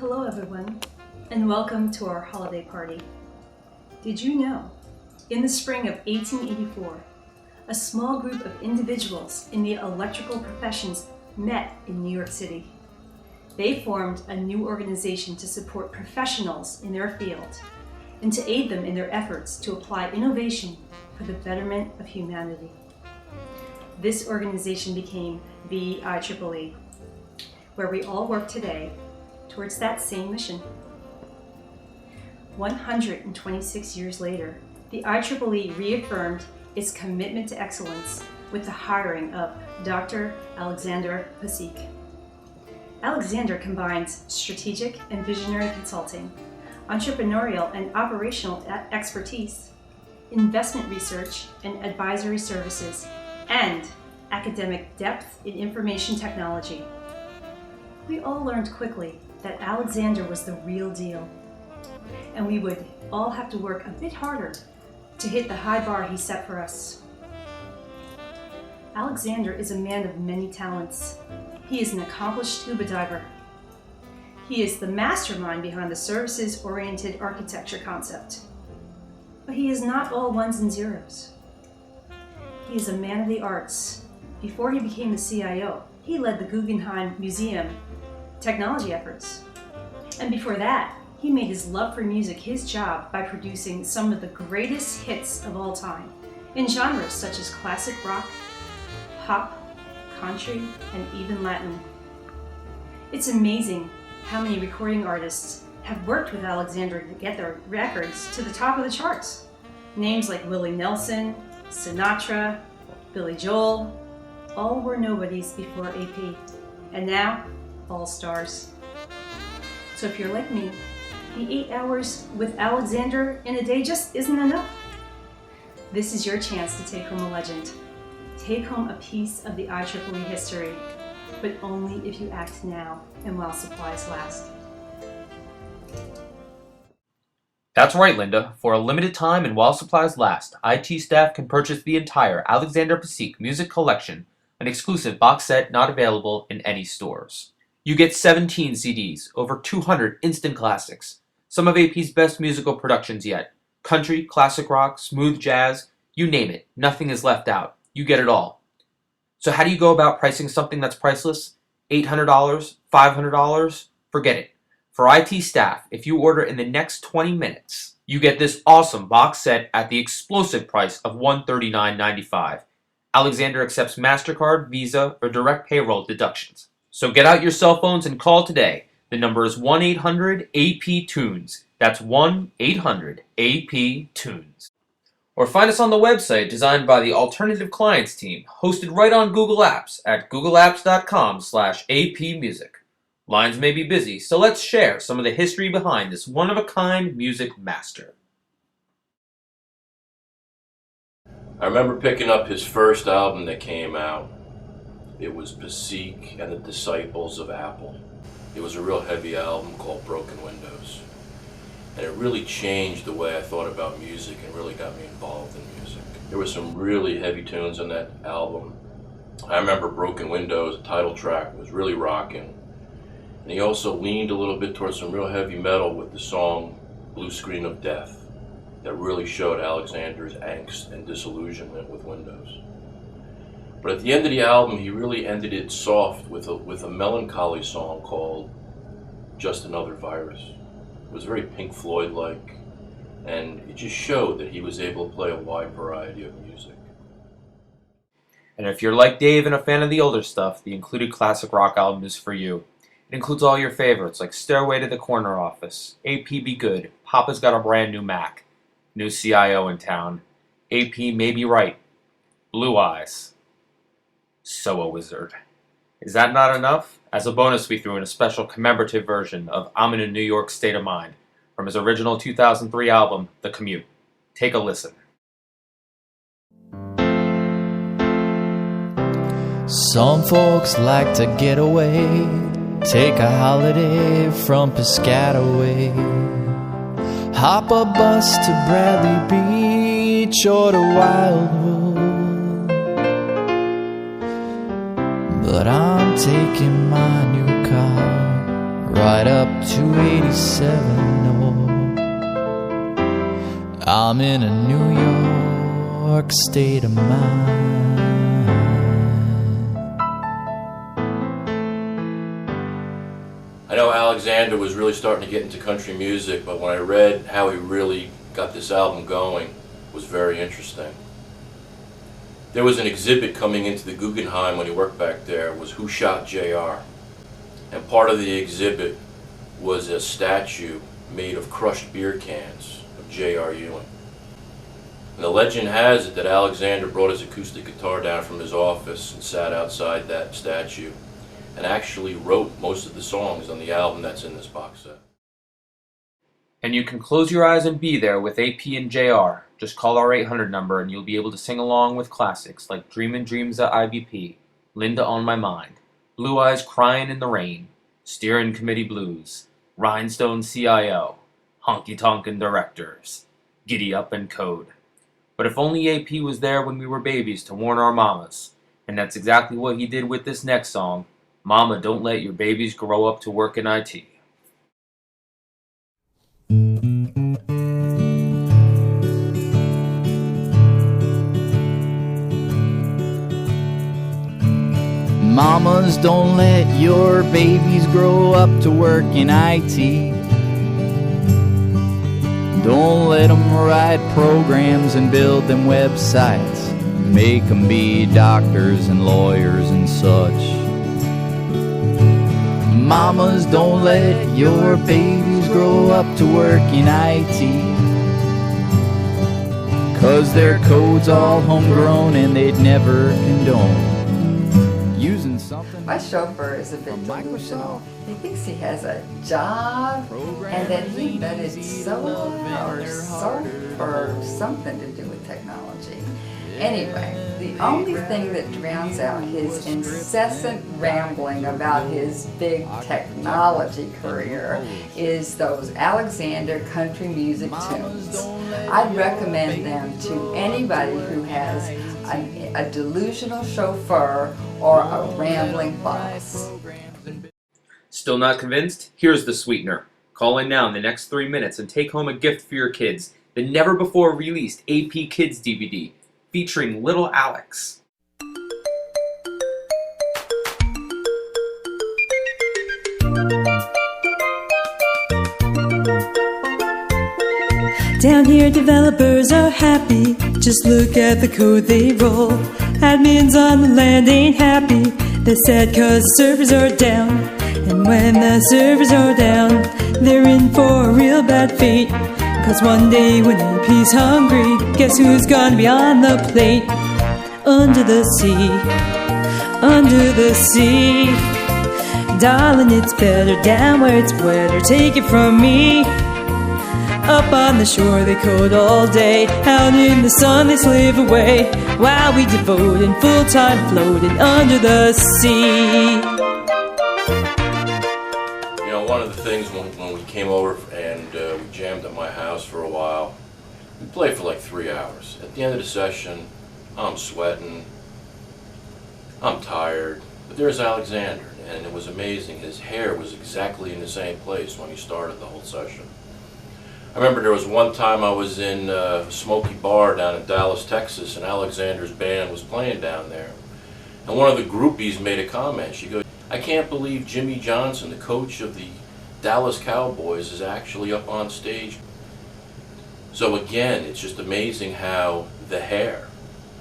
Hello everyone, and welcome to our holiday party. Did you know, in the spring of 1884, a small group of individuals in the electrical professions met in New York City. They formed a new organization to support professionals in their field and to aid them in their efforts to apply innovation for the betterment of humanity. This organization became the IEEE, where we all work today towards that same mission. 126 years later, the IEEE reaffirmed its commitment to excellence with the hiring of Dr. Alexander Pasik. Alexander combines strategic and visionary consulting, entrepreneurial and operational expertise, investment research and advisory services, and academic depth in information technology. We all learned quickly that Alexander was the real deal, and we would all have to work a bit harder to hit the high bar he set for us. Alexander is a man of many talents. He is an accomplished scuba diver. He is the mastermind behind the services-oriented architecture concept. But he is not all ones and zeros. He is a man of the arts. Before he became the CIO, he led the Guggenheim Museum technology efforts. And before that, he made his love for music his job by producing some of the greatest hits of all time in genres such as classic rock, pop, country, and even Latin. It's amazing how many recording artists have worked with Alexander to get their records to the top of the charts. Names like Willie Nelson, Sinatra, Billy Joel, all were nobodies before AP, and now all stars. So if you're like me, the 8 hours with Alexander in a day just isn't enough. This is your chance to take home a legend. Take home a piece of the IEEE history, but only if you act now and while supplies last. That's right, Linda. For a limited time and while supplies last, IT staff can purchase the entire Alexander Pasik music collection, an exclusive box set not available in any stores. You get 17 CDs, over 200 instant classics, some of AP's best musical productions yet. Country, classic rock, smooth jazz, you name it, nothing is left out. You get it all. So how do you go about pricing something that's priceless? $800? $500? Forget it. For IT staff, if you order in the next 20 minutes, you get this awesome box set at the explosive price of $139.95. Alexander accepts MasterCard, Visa, or direct payroll deductions. So get out your cell phones and call today. The number is 1-800-AP-TUNES. That's 1-800-AP-TUNES. Or find us on the website designed by the Alternative Clients team, hosted right on Google Apps at googleapps.com/APmusic. Lines may be busy, so let's share some of the history behind this one-of-a-kind music master. I remember picking up his first album that came out. It was Pasik and the Disciples of Apple. It was a real heavy album called Broken Windows. And it really changed the way I thought about music and really got me involved in music. There were some really heavy tunes on that album. I remember Broken Windows, the title track, was really rocking. And he also leaned a little bit towards some real heavy metal with the song Blue Screen of Death that really showed Alexander's angst and disillusionment with Windows. But at the end of the album, he really ended it soft with a melancholy song called Just Another Virus. It was very Pink Floyd-like, and it just showed that he was able to play a wide variety of music. And if you're like Dave and a fan of the older stuff, the included classic rock album is for you. It includes all your favorites like Stairway to the Corner Office, AP Be Good, Papa's Got a Brand New Mac, New CIO in Town, AP May Be Right, Blue Eyes, So a Wizard. Is that not enough? As a bonus, we threw in a special commemorative version of I'm in a New York State of Mind from his original 2003 album, The Commute. Take a listen. Some folks like to get away, take a holiday from Piscataway, hop a bus to Bradley Beach or to Wildwood. But I'm taking my new car right up to 87. Oh, I'm in a New York state of mind. I know Alexander was really starting to get into country music, but when I read how he really got this album going, it was very interesting. There was an exhibit coming into the Guggenheim when he worked back there, was Who Shot JR? And part of the exhibit was a statue made of crushed beer cans of J.R. Ewing. And the legend has it that Alexander brought his acoustic guitar down from his office and sat outside that statue and actually wrote most of the songs on the album that's in this box set. And you can close your eyes and be there with AP and JR. Just call our 800 number and you'll be able to sing along with classics like Dreamin' Dreams at IVP, Linda on My Mind, Blue Eyes Crying in the Rain, Steerin' Committee Blues, Rhinestone CIO, Honky Tonkin' Directors, Giddy Up and Code. But if only AP was there when we were babies to warn our mamas. And that's exactly what he did with this next song, Mama, Don't Let Your Babies Grow Up to Work in IT. Mamas, don't let your babies grow up to work in IT. Don't let them write programs and build them websites. Make them be doctors and lawyers and such. Mamas, don't let your babies grow up to work in IT. 'Cause their code's all homegrown and they'd never condone using something. My chauffeur is a bit delusional. He thinks he has a job and that he let it solo or surf or something to do with technology. Anyway, the only thing that drowns out his incessant rambling about his big technology career is those Alexander country music tunes. I'd recommend them to anybody who has a delusional chauffeur or a rambling boss. Still not convinced? Here's the sweetener. Call in now in the next 3 minutes and take home a gift for your kids, the never-before-released AP Kids DVD, featuring Little Alex. Down here developers are happy, just look at the code they roll. Admins on the land ain't happy, they're sad cause servers are down. And when the servers are down, they're in for a real bad fate. Cause one day when AP's hungry, guess who's gonna be on the plate? Under the sea, under the sea. Darling, it's better down where it's wetter, take it from me. Up on the shore they code all day, out in the sun they slave away, while we devote in full-time floating under the sea. You know, one of the things when we came over and we jammed at my house for a while, we played for like 3 hours. At the end of the session, I'm sweating, I'm tired, but there's Alexander, and it was amazing. His hair was exactly in the same place when he started the whole session. I remember there was one time I was in a smoky bar down in Dallas, Texas, and Alexander's band was playing down there. And one of the groupies made a comment. She goes, "I can't believe Jimmy Johnson, the coach of the Dallas Cowboys, is actually up on stage." So again, it's just amazing how the hair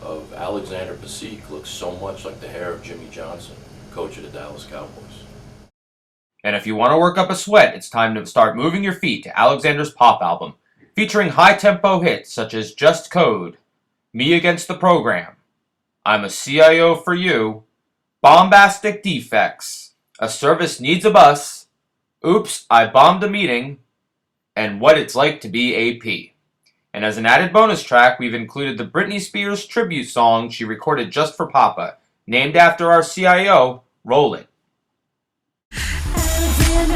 of Alexander Pasiek looks so much like the hair of Jimmy Johnson, coach of the Dallas Cowboys. And if you want to work up a sweat, it's time to start moving your feet to Alexander's pop album, featuring high-tempo hits such as Just Code, Me Against the Program, I'm a CIO for You, Bombastic Defects, A Service Needs a Bus, Oops, I Bombed a Meeting, and What It's Like to Be AP. And as an added bonus track, we've included the Britney Spears tribute song she recorded just for Papa, named after our CIO, Roll It.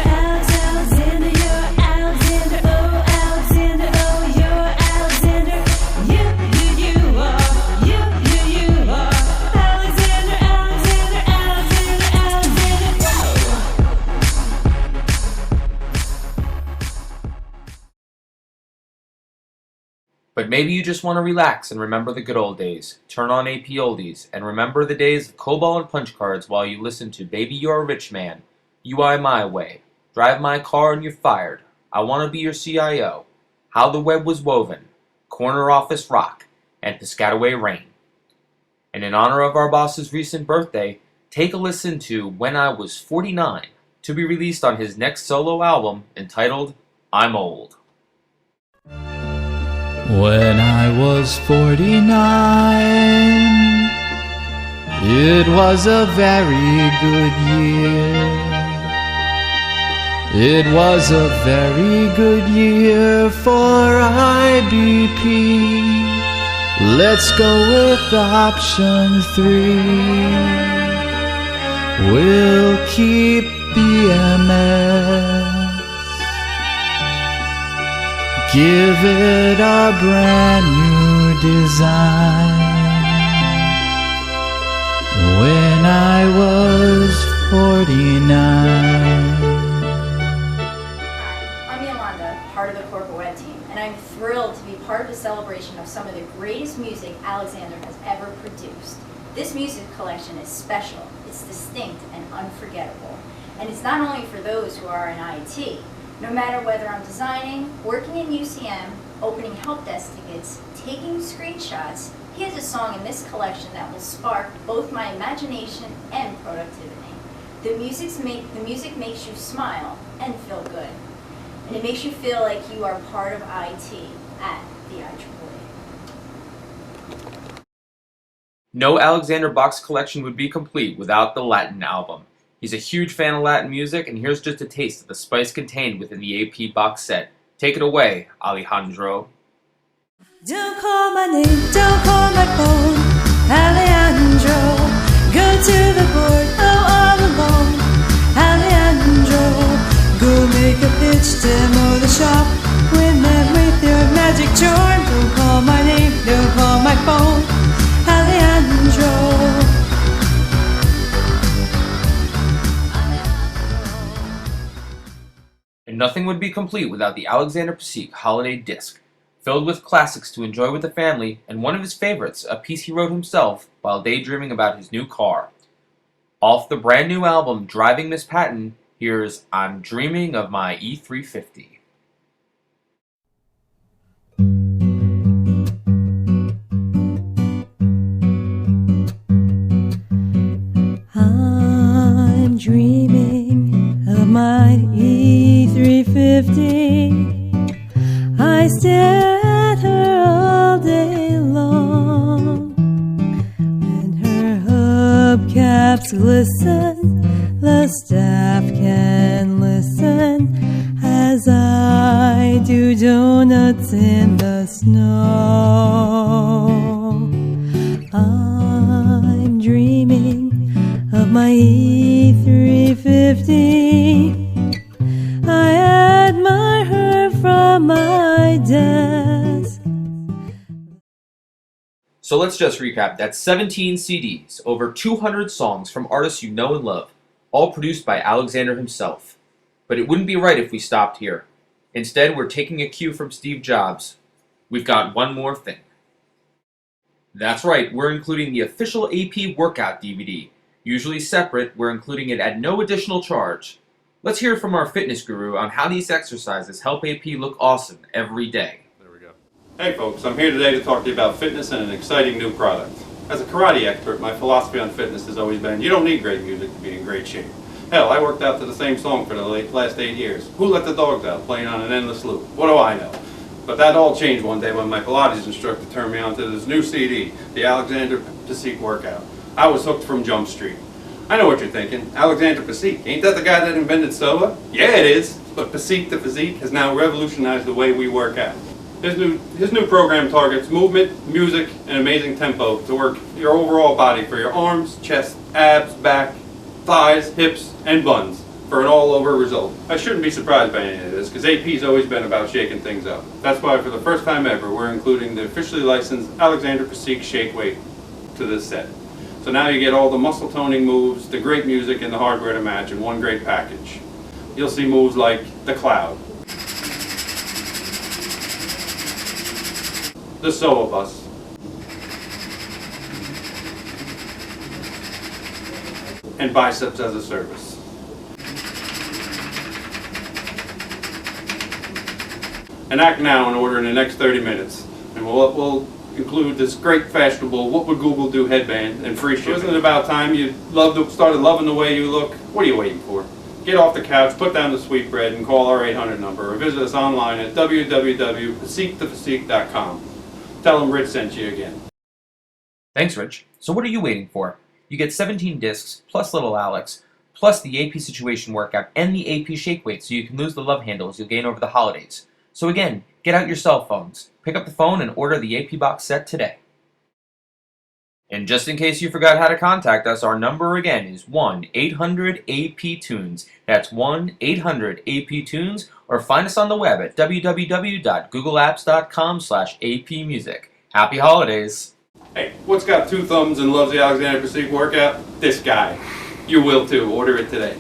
Alexander, you're Alexander, oh Alexander, oh you're Alexander, you are, you are, Alexander, Alexander, Alexander, Alexander, But maybe you just want to relax and remember the good old days. Turn on AP Oldies and remember the days of COBOL and punch cards while you listen to Baby You're a Rich Man, UI My Way, Drive My Car and You're Fired, I Want to Be Your CIO, How the Web Was Woven, Corner Office Rock, and Piscataway Rain. And in honor of our boss's recent birthday, take a listen to When I Was 49, to be released on his next solo album entitled I'm Old. When I was 49, it was a very good year. It was a very good year for IBP. Let's go with option 3. We'll keep BMS. Give it a brand new design. When I was 49. Hi, I'm Yolanda, part of the Corporate Web team, and I'm thrilled to be part of a celebration of some of the greatest music Alexander has ever produced. This music collection is special, it's distinct and unforgettable. And it's not only for those who are in IT. No matter whether I'm designing, working in UCM, opening help desk tickets, taking screenshots, he has a song in this collection that will spark both my imagination and productivity. The music makes you smile and feel good. And it makes you feel like you are part of IT at the IEEE. No Alexander box collection would be complete without the Latin album. He's a huge fan of Latin music, and here's just a taste of the spice contained within the AP box set. Take it away, Alejandro. Don't call my name, don't call my phone, Alejandro. Go to the board, oh, all alone, Alejandro. Go make a pitch, demo the shop, win them with your magic charm. Don't call my name, don't call my phone, Alejandro. And nothing would be complete without the Alexander Psik holiday disc, filled with classics to enjoy with the family, and one of his favorites, a piece he wrote himself while daydreaming about his new car. Off the brand new album Driving Miss Patton, here's I'm Dreaming of My E350. I'm dreaming of my E350. I stare at her all day long. When her hubcaps glisten, the staff can listen as I do donuts in the snow. I'm dreaming of my E350. I admire her from my desk. So let's just recap. That's 17 CDs, over 200 songs from artists you know and love, all produced by Alexander himself. But it wouldn't be right if we stopped here. Instead, we're taking a cue from Steve Jobs. We've got one more thing. That's right, we're including the official AP Workout DVD. Usually separate, we're including it at no additional charge. Let's hear from our fitness guru on how these exercises help AP look awesome every day. There we go. Hey folks, I'm here today to talk to you about fitness and an exciting new product. As a karate expert, my philosophy on fitness has always been, you don't need great music to be in great shape. Hell, I worked out to the same song for the last 8 years. Who let the dogs out, playing on an endless loop? What do I know? But that all changed one day when my Pilates instructor turned me on to this new CD, the Alexander Psik Workout. I was hooked from Jump Street. I know what you're thinking. Alexander Psik, ain't that the guy that invented soba? Yeah, it is. But Psik the Physique has now revolutionized the way we work out. His new program targets movement, music, and amazing tempo to work your overall body for your arms, chest, abs, back, thighs, hips, and buns for an all-over result. I shouldn't be surprised by any of this, because AP's always been about shaking things up. That's why for the first time ever, we're including the officially licensed Alexander Psik Shake Weight to this set. So now you get all the muscle toning moves, the great music, and the hardware to match in one great package. You'll see moves like the Cloud, the SOA bus. And biceps as a service. And act now and order in the next 30 minutes. And we'll include this great fashionable What Would Google Do headband and free shipping. Isn't it about time you started loving the way you look? What are you waiting for? Get off the couch, put down the sweetbread, and call our 800 number, or visit us online at www.physiquetophysique.com. Tell them Rich sent you again. Thanks, Rich. So what are you waiting for? You get 17 discs, plus Little Alex, plus the AP Situation Workout, and the AP Shake Weight, so you can lose the love handles you'll gain over the holidays. So again, get out your cell phones, pick up the phone, and order the AP box set today. And just in case you forgot how to contact us, our number again is 1-800-AP-TUNES. That's 1-800-AP-TUNES, or find us on the web at www.googleapps.com/APmusic. Happy holidays! Hey, what's got two thumbs and loves the Alexander Physique workout? This guy. You will too. Order it today.